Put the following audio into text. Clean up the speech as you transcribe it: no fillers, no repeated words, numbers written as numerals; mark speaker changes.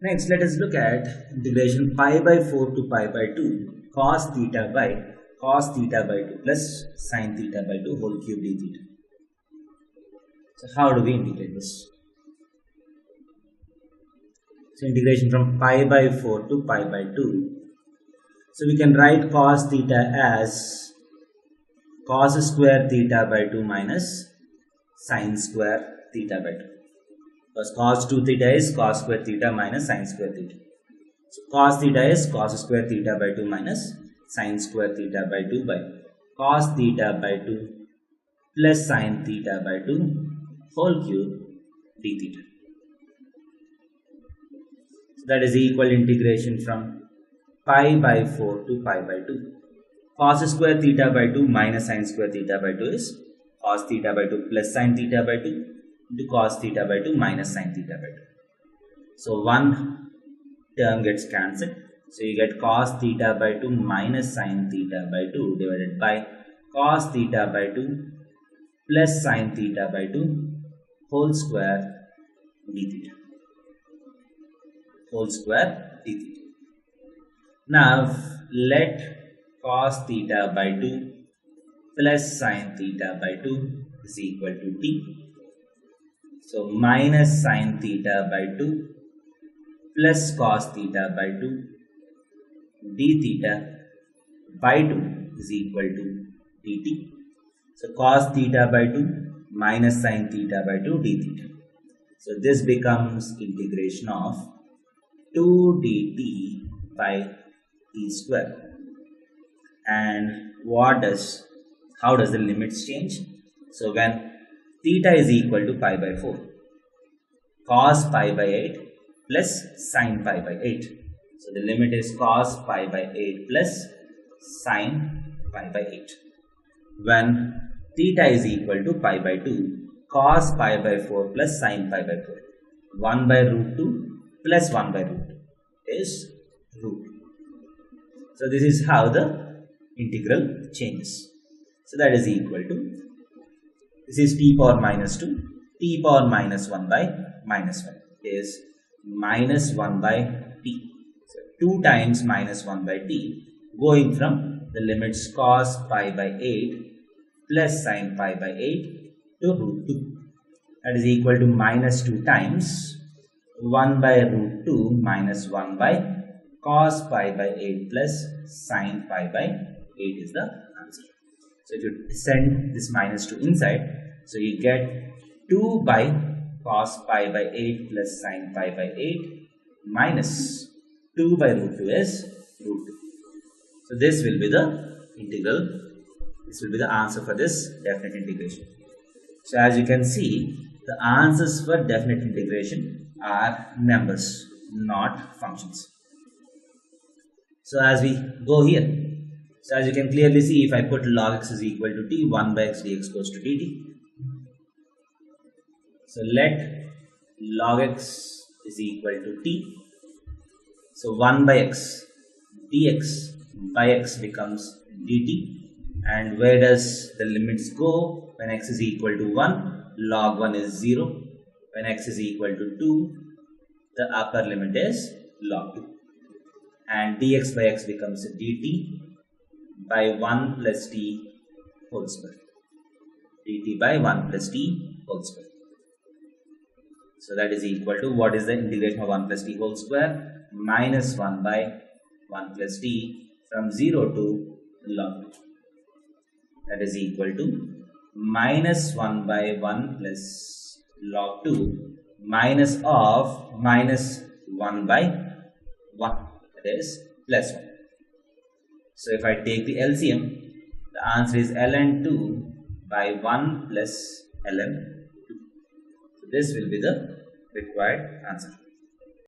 Speaker 1: Next, let us look at integration pi by 4 to pi by 2 cos theta by 2 plus sin theta by 2 whole cube d theta. So how do we integrate this? So integration from pi by 4 to pi by 2. So we can write cos theta as cos square theta by 2 minus sin square theta by 2. Because cos 2 theta is cos square theta minus sin square theta. So cos theta is cos square theta by 2 minus sin square theta by 2 by cos theta by 2 plus sin theta by 2 whole cube d theta. So that is equal integration from pi by 4 to pi by 2. Cos square theta by 2 minus sin square theta by 2 is cos theta by 2 plus sin theta by 2 into cos theta by 2 minus sin theta by 2. So one term gets cancelled. So you get cos theta by 2 minus sin theta by 2 divided by cos theta by 2 plus sin theta by 2 whole square d theta. Whole square d theta. Now let cos theta by 2 plus sin theta by 2 is equal to t. So minus sin theta by 2 plus cos theta by 2 d theta by 2 is equal to dt. So cos theta by 2 minus sin theta by 2 d theta. So this becomes integration of 2 dt by t square. And how does the limits change? So when theta is equal to pi by 4, cos pi by 8 plus sin pi by 8. So the limit is cos pi by 8 plus sin pi by 8. When theta is equal to pi by 2, cos pi by 4 plus sin pi by 4. 1 by root 2 plus 1 by root 2 is root 2. So this is how the integral changes. So that is equal to, this is t power minus 2, t power minus 1 by minus 1 is minus 1 by t. So 2 times minus 1 by t, going from the limits cos pi by 8 plus sin pi by 8 to root 2. That is equal to minus 2 times 1 by root 2 minus 1 by cos pi by 8 plus sin pi by 8 is the answer. So if you send this minus 2 inside, so you get 2 by cos pi by 8 plus sin pi by 8 minus 2 by root 2 is root 2. So this will be the integral. This will be the answer for this definite integration. So as you can see, the answers for definite integration are numbers, not functions. So as we go here, so as you can clearly see, if I put log x is equal to t, 1 by x dx goes to dt. So let log x is equal to t. So 1 by x dx by x becomes dt. And where does the limits go? When x is equal to 1, log 1 is 0. When x is equal to 2, the upper limit is log 2. And dx by x becomes dt by 1 plus t whole square. Dt by 1 plus t whole square. So that is equal to, what is the integration of 1 plus t whole square? Minus 1 by 1 plus t from 0 to log 2. That is equal to minus 1 by 1 plus log 2 minus of minus 1 by 1. That is plus 1. So if I take the LCM, the answer is ln 2 by 1 plus ln 2. So this will be the required answer.